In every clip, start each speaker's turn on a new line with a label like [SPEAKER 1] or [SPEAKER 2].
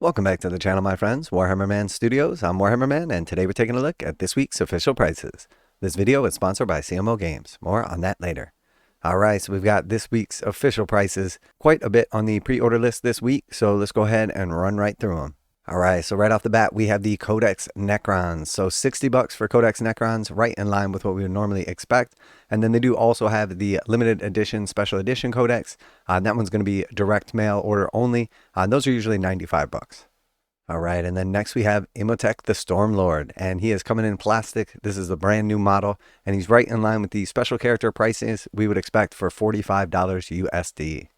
[SPEAKER 1] Welcome back to the channel, my friends. Warhammer Man Studios. I'm Warhammer Man, and today we're taking a look at this week's official prices. This video is sponsored by CMO Games. More on that later. Alright, so we've got this week's official prices. Quite a bit on the pre-order list this week, so let's go ahead and run right through them. Alright, so right off the bat, we have the Codex Necrons. So $60 for Codex Necrons, right in line with what we would normally expect. And then they do also have the limited edition, special edition Codex. That one's going to be direct mail order only. Those are usually $95. Alright, and then next we have Imotekh the Stormlord, and he is coming in plastic. This is the brand new model, and he's right in line with the special character prices we would expect for $45 USD.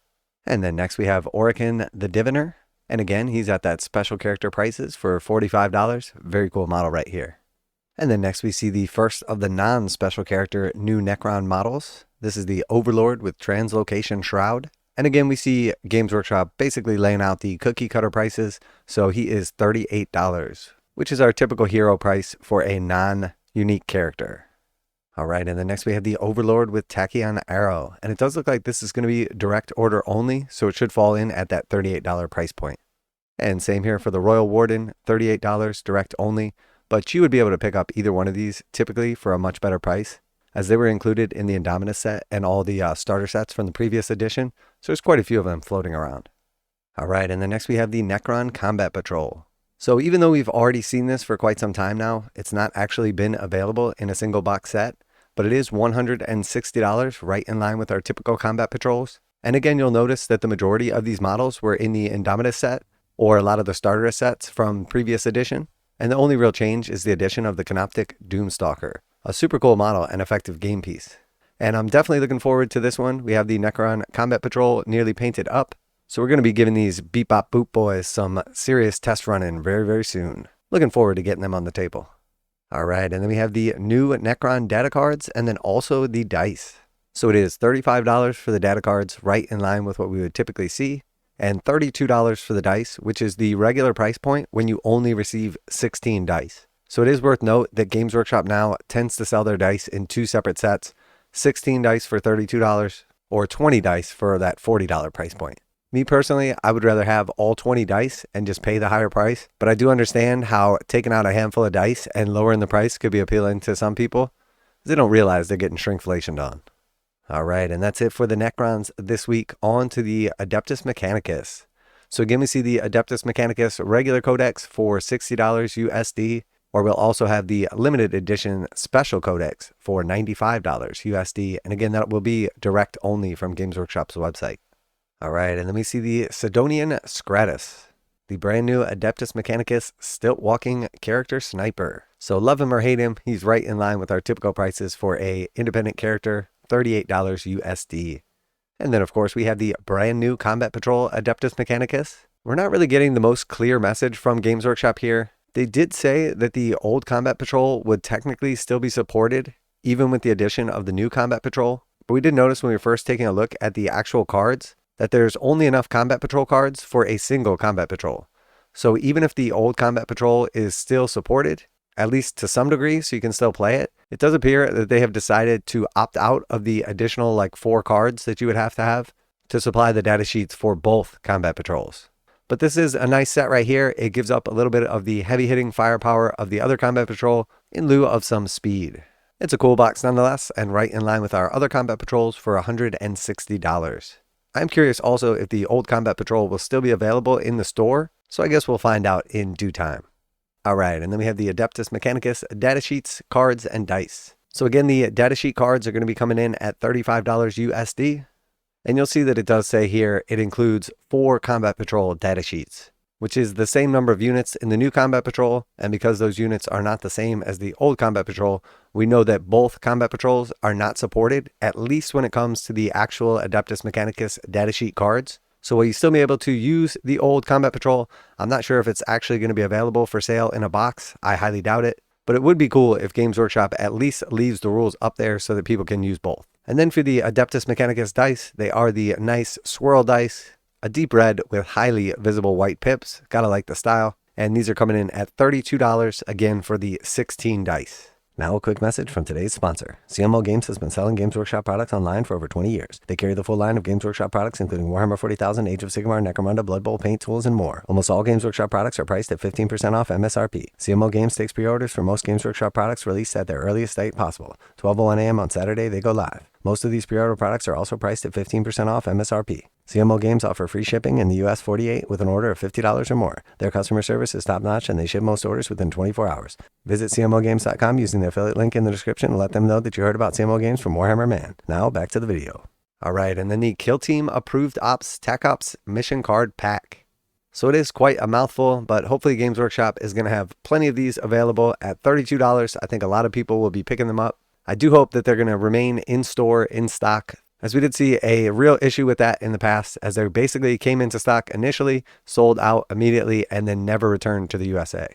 [SPEAKER 1] And then next we have Orikan the Diviner. And again, he's at that special character prices for $45. Very cool model right here. And then next we see the first of the non-special character new Necron models. This is the Overlord with Translocation Shroud. And again, we see Games Workshop basically laying out the cookie cutter prices. So he is $38, which is our typical hero price for a non-unique character. All right, and then next we have the Overlord with Tachyon Arrow. And it does look like this is going to be direct order only, so it should fall in at that $38 price point. And same here for the Royal Warden, $38 direct only. But you would be able to pick up either one of these typically for a much better price, as they were included in the Indominus set and all the starter sets from the previous edition. So there's quite a few of them floating around. All right, and then next we have the Necron Combat Patrol. So even though we've already seen this for quite some time now, it's not actually been available in a single box set, but it is $160, right in line with our typical combat patrols. And again, you'll notice that the majority of these models were in the Indominus set, or a lot of the starter sets from previous edition. And the only real change is the addition of the Canoptic Doomstalker, a super cool model and effective game piece. And I'm definitely looking forward to this one. We have the Necron Combat Patrol nearly painted up. So we're going to be giving these beep bop boop boys some serious test running very, very soon. Looking forward to getting them on the table. All right, and then we have the new Necron data cards and then also the dice. So it is $35 for the data cards, right in line with what we would typically see, and $32 for the dice, which is the regular price point when you only receive 16 dice. So it is worth note that Games Workshop now tends to sell their dice in two separate sets, 16 dice for $32 or 20 dice for that $40 price point. Me personally, I would rather have all 20 dice and just pay the higher price, but I do understand how taking out a handful of dice and lowering the price could be appealing to some people. They don't realize they're getting shrinkflationed on. All right, and that's it for the Necrons this week. On to the Adeptus Mechanicus. So again, we see the Adeptus Mechanicus regular codex for $60 USD, or we'll also have the limited edition special codex for $95 USD. And again, that will be direct only from Games Workshop's website. All right, and then we see the Sydonian Skratos, the brand new Adeptus Mechanicus stilt walking character sniper. So love him or hate him, he's right in line with our typical prices for a independent character, $38 USD. And then of course we have the brand new Combat Patrol Adeptus Mechanicus. We're not really getting the most clear message from Games Workshop here. They did say that the old Combat Patrol would technically still be supported, even with the addition of the new Combat Patrol. But we did notice when we were first taking a look at the actual cards, that there's only enough Combat Patrol cards for a single Combat Patrol. So even if the old Combat Patrol is still supported, at least to some degree, so you can still play it, it does appear that they have decided to opt out of the additional 4 cards that you would have to supply the data sheets for both Combat Patrols. But this is a nice set right here. It gives up a little bit of the heavy hitting firepower of the other Combat Patrol in lieu of some speed. It's a cool box nonetheless, and right in line with our other Combat Patrols for $160. I'm curious also if the old Combat Patrol will still be available in the store, so I guess we'll find out in due time. Alright, and then we have the Adeptus Mechanicus datasheets, cards, and dice. So again, the datasheet cards are going to be coming in at $35 USD, and you'll see that it does say here it includes 4 Combat Patrol datasheets, which is the same number of units in the new Combat Patrol, and because those units are not the same as the old Combat Patrol, we know that both Combat Patrols are not supported, at least when it comes to the actual Adeptus Mechanicus datasheet cards. So will you still be able to use the old Combat Patrol? I'm not sure if it's actually going to be available for sale in a box. I highly doubt it. But it would be cool if Games Workshop at least leaves the rules up there so that people can use both. And then for the Adeptus Mechanicus dice, they are the nice swirl dice, a deep red with highly visible white pips. Gotta like the style. And these are coming in at $32 again for the 16 dice. Now a quick message from today's sponsor. CMO Games has been selling Games Workshop products online for over 20 years. They carry the full line of Games Workshop products, including Warhammer 40,000, Age of Sigmar, Necromunda, Blood Bowl, paint tools, and more. Almost all Games Workshop products are priced at 15% off MSRP. CMO Games takes pre-orders for most Games Workshop products released at their earliest date possible. 12:01 a.m. on Saturday, they go live. Most of these pre-order products are also priced at 15% off MSRP. CMO Games offer free shipping in the US 48 with an order of $50 or more. Their customer service is top-notch and they ship most orders within 24 hours. Visit CMOGames.com using the affiliate link in the description and let them know that you heard about CMO Games from Warhammer Man. Now back to the video. Alright, and then the Kill Team Approved Ops TAC Ops Mission Card Pack. So it is quite a mouthful, but hopefully Games Workshop is going to have plenty of these available at $32. I think a lot of people will be picking them up. I do hope that they're going to remain in store, in stock, as we did see a real issue with that in the past, as they basically came into stock initially, sold out immediately, and then never returned to the USA.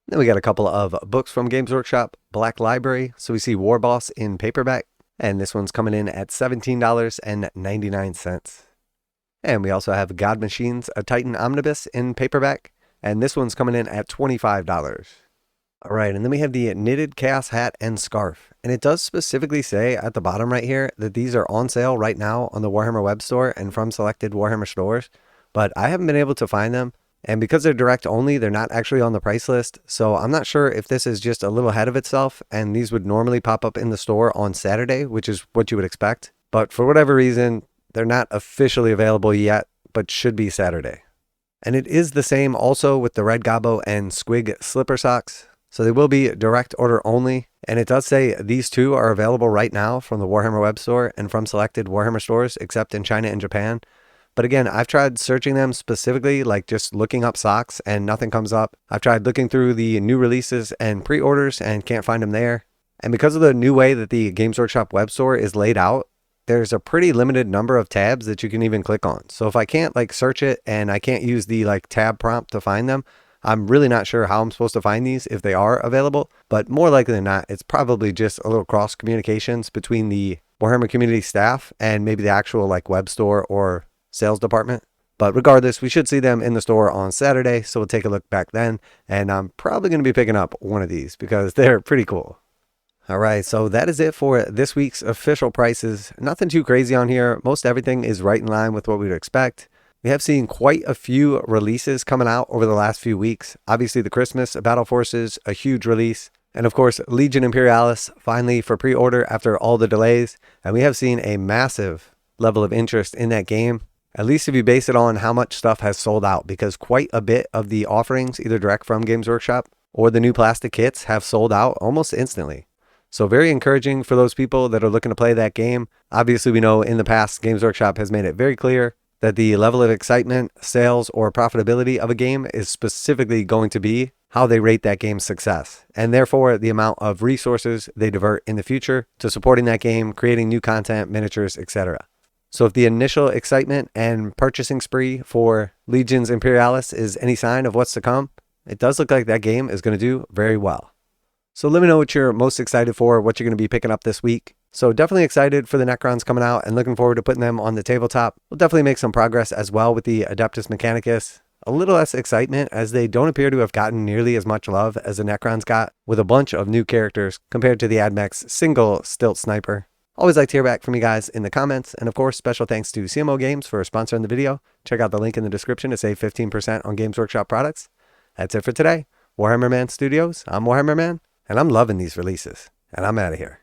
[SPEAKER 1] Then we got a couple of books from Games Workshop, Black Library. So we see Warboss in paperback, and this one's coming in at $17.99. And we also have God Machines, a Titan Omnibus in paperback, and this one's coming in at $25. All right, and then we have the Knitted Chaos Hat and Scarf. And it does specifically say at the bottom right here that these are on sale right now on the Warhammer web store and from selected Warhammer stores. But I haven't been able to find them. And because they're direct only, they're not actually on the price list. So I'm not sure if this is just a little ahead of itself. And these would normally pop up in the store on Saturday, which is what you would expect. But for whatever reason, they're not officially available yet, but should be Saturday. And it is the same also with the Red Gobbo and Squig Slipper Socks. So they will be direct order only. And it does say these two are available right now from the Warhammer web store and from selected Warhammer stores, except in China and Japan. But again, I've tried searching them specifically, like just looking up socks, and nothing comes up. I've tried looking through the new releases and pre-orders and can't find them there. And because of the new way that the Games Workshop web store is laid out, there's a pretty limited number of tabs that you can even click on. So if I can't search it and I can't use the tab prompt to find them, I'm really not sure how I'm supposed to find these if they are available, but more likely than not, it's probably just a little cross communications between the Warhammer community staff and maybe the actual web store or sales department. But regardless, we should see them in the store on Saturday, so we'll take a look back then, and I'm probably going to be picking up one of these because they're pretty cool. All right, so that is it for this week's official prices. Nothing too crazy on here. Most everything is right in line with what we'd expect. We have seen quite a few releases coming out over the last few weeks. Obviously, the Christmas Battle Forces, a huge release. And of course, Legion Imperialis, finally for pre-order after all the delays. And we have seen a massive level of interest in that game, at least if you base it on how much stuff has sold out, because quite a bit of the offerings, either direct from Games Workshop or the new plastic kits, have sold out almost instantly. So very encouraging for those people that are looking to play that game. Obviously, we know in the past, Games Workshop has made it very clear that the level of excitement, sales, or profitability of a game is specifically going to be how they rate that game's success, and therefore the amount of resources they divert in the future to supporting that game, creating new content, miniatures, etc. So if the initial excitement and purchasing spree for Legions Imperialis is any sign of what's to come, it does look like that game is going to do very well. So let me know what you're most excited for, what you're going to be picking up this week. So definitely excited for the Necrons coming out and looking forward to putting them on the tabletop. We'll definitely make some progress as well with the Adeptus Mechanicus. A little less excitement as they don't appear to have gotten nearly as much love as the Necrons got, with a bunch of new characters compared to the Ad Mech's single stilt sniper. Always like to hear back from you guys in the comments. And of course, special thanks to CMO Games for sponsoring the video. Check out the link in the description to save 15% on Games Workshop products. That's it for today. Warhammer Man Studios, I'm Warhammer Man, and I'm loving these releases. And I'm out of here.